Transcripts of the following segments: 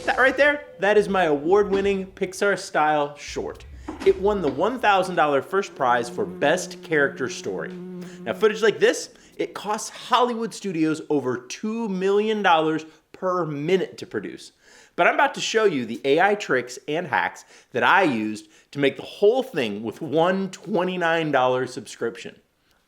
That right there, that is my award-winning Pixar-style short. It won the $1,000 first prize for Best Character Story. Now, footage like this, it costs Hollywood studios over $2 million per minute to produce. But I'm about to show you the AI tricks and hacks that I used to make the whole thing with one $29 subscription.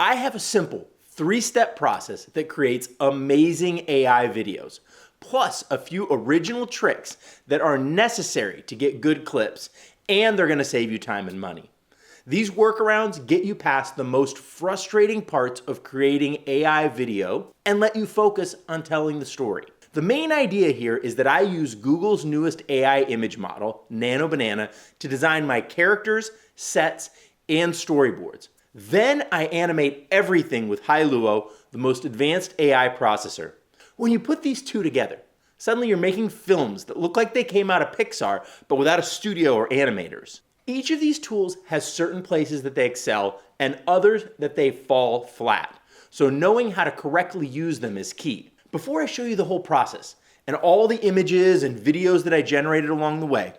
I have a simple 3-step process that creates amazing AI videos, plus a few original tricks that are necessary to get good clips, and they're gonna save you time and money. These workarounds get you past the most frustrating parts of creating AI video and let you focus on telling the story. The main idea here is that I use Google's newest AI image model, Nano Banana, to design my characters, sets, and storyboards. Then I animate everything with Hailuo, the most advanced AI processor. When you put these two together, suddenly you're making films that look like they came out of Pixar, but without a studio or animators. Each of these tools has certain places that they excel and others that they fall flat. So knowing how to correctly use them is key. Before I show you the whole process and all the images and videos that I generated along the way,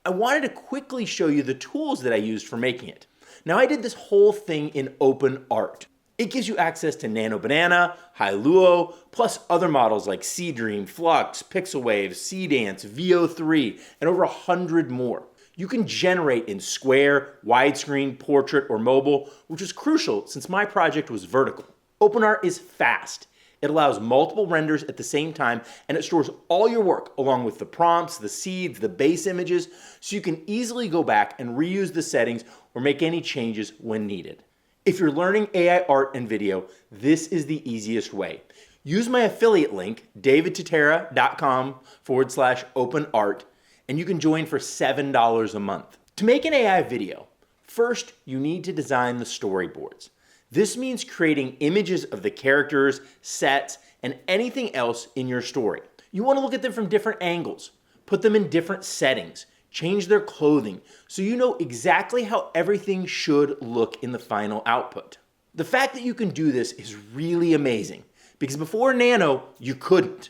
I wanted to quickly show you the tools that I used for making it. Now, I did this whole thing in open art. It gives you access to Nano Banana, Hailuo, plus other models like Seedream, Flux, Pixelwave, Seedance, VO3, and over 100 more. You can generate in square, widescreen, portrait, or mobile, which is crucial since my project was vertical. OpenArt is fast. It allows multiple renders at the same time, and it stores all your work along with the prompts, the seeds, the base images, so you can easily go back and reuse the settings or make any changes when needed. If you're learning AI art and video, this is the easiest way. Use my affiliate link, davidtotera.com/openart, and you can join for $7 a month. To make an AI video, first you need to design the storyboards. This means creating images of the characters, sets, and anything else in your story. You want to look at them from different angles, put them in different settings, change their clothing, so you know exactly how everything should look in the final output. The fact that you can do this is really amazing, because before Nano, you couldn't.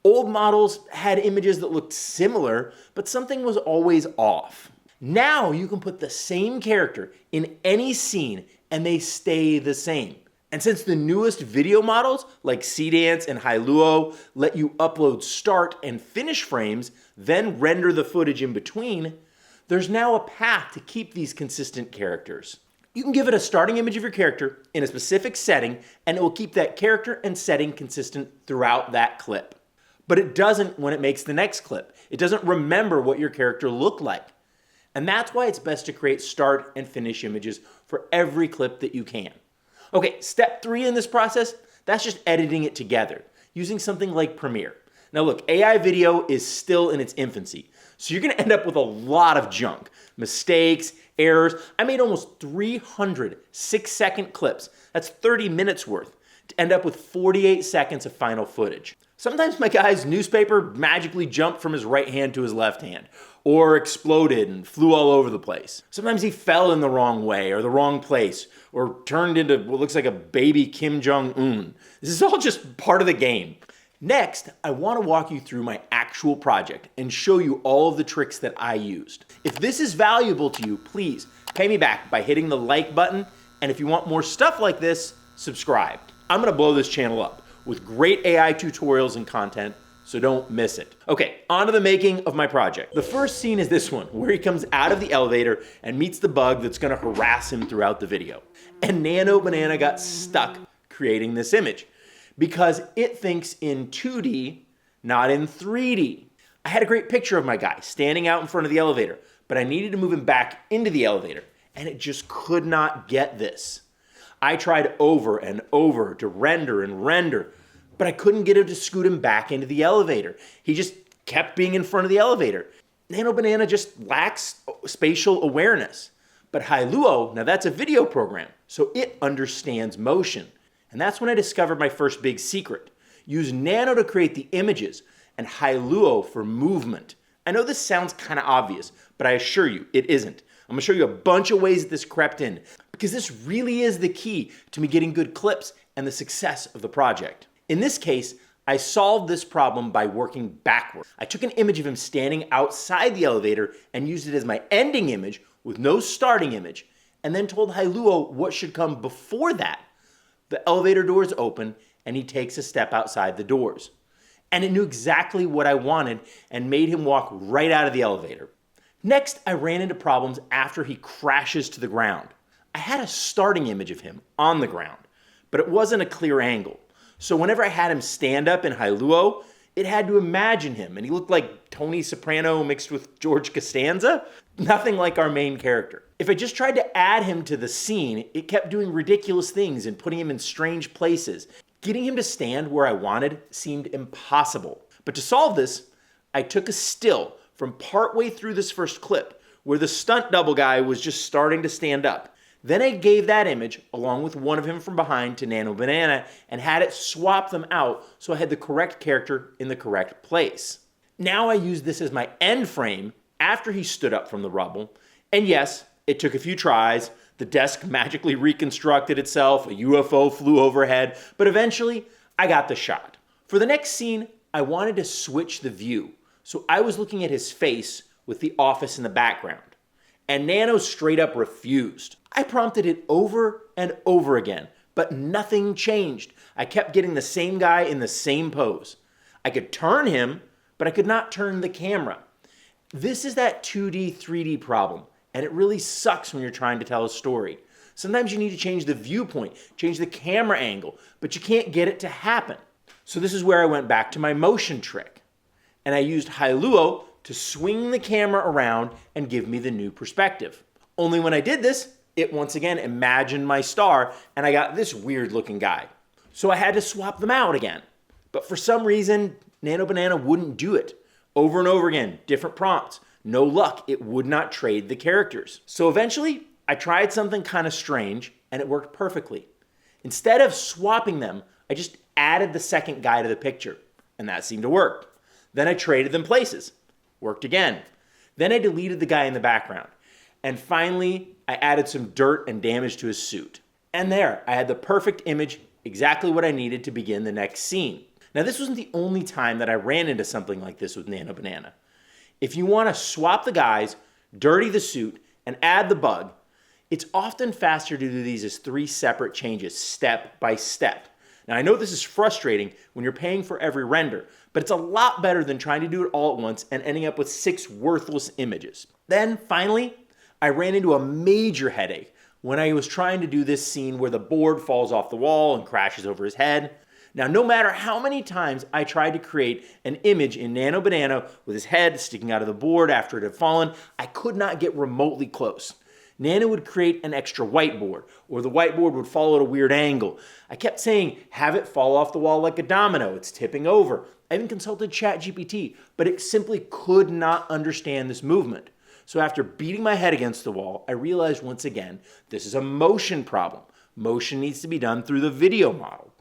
Old models had images that looked similar, but something was always off. Now you can put the same character in any scene and they stay the same. And since the newest video models like Seedance and Hailuo let you upload start and finish frames, then render the footage in between, there's now a path to keep these consistent characters. You can give it a starting image of your character in a specific setting and it will keep that character and setting consistent throughout that clip. But it doesn't when it makes the next clip. It doesn't remember what your character looked like. And that's why it's best to create start and finish images for every clip that you can. Okay, step 3 in this process, that's just editing it together using something like Premiere. Now look, AI video is still in its infancy, so you're gonna end up with a lot of junk, mistakes, errors. I made almost 300 6-second clips, that's 30 minutes worth, to end up with 48 seconds of final footage. Sometimes my guy's newspaper magically jumped from his right hand to his left hand, or exploded and flew all over the place. Sometimes he fell in the wrong way or the wrong place, or turned into what looks like a baby Kim Jong-un. This is all just part of the game. Next, I want to walk you through my actual project and show you all of the tricks that I used. If this is valuable to you, please pay me back by hitting the like button, and if you want more stuff like this, subscribe. I'm gonna blow this channel up with great AI tutorials and content, so don't miss it. Okay, on to the making of my project. The first scene is this one, where he comes out of the elevator and meets the bug that's gonna harass him throughout the video. And Nano Banana got stuck creating this image because it thinks in 2D, not in 3D. I had a great picture of my guy standing out in front of the elevator, but I needed to move him back into the elevator, and it just could not get this. I tried over and over to render and render, but I couldn't get him to scoot him back into the elevator. He just kept being in front of the elevator. Nano Banana just lacks spatial awareness. But Hailuo, now that's a video program, so it understands motion. And that's when I discovered my first big secret. Use Nano to create the images and Hailuo for movement. I know this sounds kind of obvious, but I assure you it isn't. I'm gonna show you a bunch of ways that this crept in, because this really is the key to me getting good clips and the success of the project. In this case, I solved this problem by working backward. I took an image of him standing outside the elevator and used it as my ending image with no starting image, and then told Hailuo what should come before that. The elevator doors open, and he takes a step outside the doors. And it knew exactly what I wanted and made him walk right out of the elevator. Next, I ran into problems after he crashes to the ground. I had a starting image of him on the ground, but it wasn't a clear angle. So whenever I had him stand up in Hailuo, it had to imagine him, and he looked like Tony Soprano mixed with George Costanza. Nothing like our main character. If I just tried to add him to the scene, it kept doing ridiculous things and putting him in strange places. Getting him to stand where I wanted seemed impossible. But to solve this, I took a still from partway through this first clip, where the stunt double guy was just starting to stand up. Then I gave that image, along with one of him from behind, to Nano Banana and had it swap them out so I had the correct character in the correct place. Now I used this as my end frame after he stood up from the rubble. And yes, it took a few tries. The desk magically reconstructed itself, a UFO flew overhead, but eventually I got the shot. For the next scene, I wanted to switch the view, so I was looking at his face with the office in the background. And Nano straight up refused. I prompted it over and over again, but nothing changed. I kept getting the same guy in the same pose. I could turn him, but I could not turn the camera. This is that 2D, 3D problem, and it really sucks when you're trying to tell a story. Sometimes you need to change the viewpoint, change the camera angle, but you can't get it to happen. So this is where I went back to my motion trick. And I used Hailuo to swing the camera around and give me the new perspective. Only when I did this, it once again imagined my star, and I got this weird looking guy. So I had to swap them out again. But for some reason, Nano Banana wouldn't do it. Over and over again, different prompts. No luck, it would not trade the characters. So eventually, I tried something kind of strange, and it worked perfectly. Instead of swapping them, I just added the second guy to the picture, and that seemed to work. Then I traded them places. Worked again. Then I deleted the guy in the background. And finally, I added some dirt and damage to his suit. And there, I had the perfect image, exactly what I needed to begin the next scene. Now, this wasn't the only time that I ran into something like this with Nano Banana. If you want to swap the guys, dirty the suit, and add the bug, it's often faster to do these as 3 separate changes, step by step. Now, I know this is frustrating when you're paying for every render, but it's a lot better than trying to do it all at once and ending up with 6 worthless images. Then, finally, I ran into a major headache when I was trying to do this scene where the board falls off the wall and crashes over his head. Now, no matter how many times I tried to create an image in Nano Banana with his head sticking out of the board after it had fallen, I could not get remotely close. Nano would create an extra whiteboard, or the whiteboard would fall at a weird angle. I kept saying, have it fall off the wall like a domino, it's tipping over. I even consulted ChatGPT, but it simply could not understand this movement. So after beating my head against the wall, I realized once again, this is a motion problem. Motion needs to be done through the video model.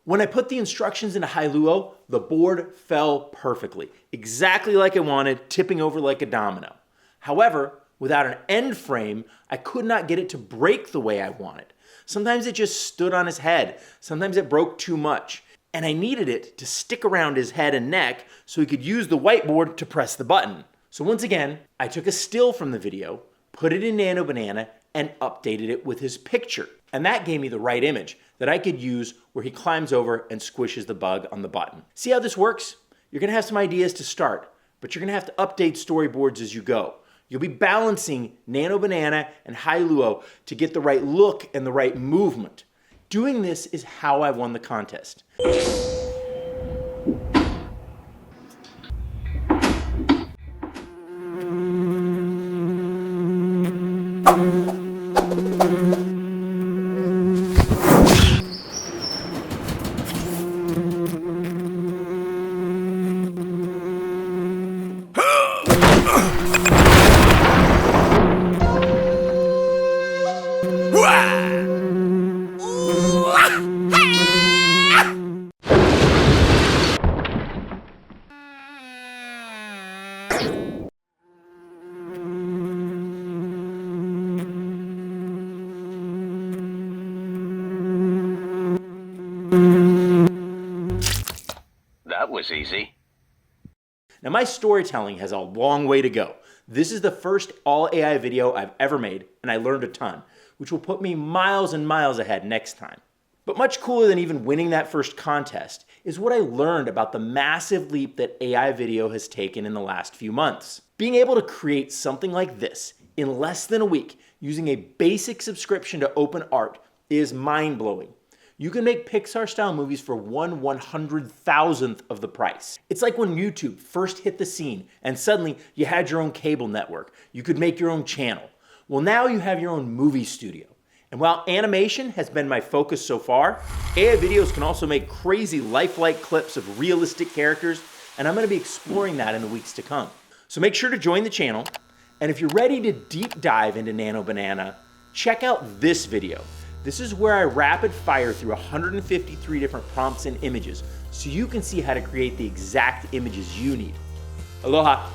When I put the instructions into Hailuo, the board fell perfectly, exactly like I wanted, tipping over like a domino. However, without an end frame, I could not get it to break the way I wanted. Sometimes it just stood on his head. Sometimes it broke too much. And I needed it to stick around his head and neck so he could use the whiteboard to press the button. So once again, I took a still from the video, put it in Nano Banana, and updated it with his picture. And that gave me the right image that I could use where he climbs over and squishes the bug on the button. See how this works? You're gonna have some ideas to start, but you're gonna have to update storyboards as you go. You'll be balancing Nano Banana and Hailuo to get the right look and the right movement. Doing this is how I won the contest. was easy. Now my storytelling has a long way to go. This is the first all AI video I've ever made, and I learned a ton, which will put me miles and miles ahead next time. But much cooler than even winning that first contest is what I learned about the massive leap that AI video has taken in the last few months. Being able to create something like this in less than a week using a basic subscription to OpenArt is mind-blowing. You can make Pixar-style movies for 1/100,000th of the price. It's like when YouTube first hit the scene and suddenly you had your own cable network. You could make your own channel. Well, now you have your own movie studio. And while animation has been my focus so far, AI videos can also make crazy lifelike clips of realistic characters, and I'm going to be exploring that in the weeks to come. So make sure to join the channel, and if you're ready to deep dive into Nano Banana, check out this video. This is where I rapid fire through 153 different prompts and images so you can see how to create the exact images you need. Aloha!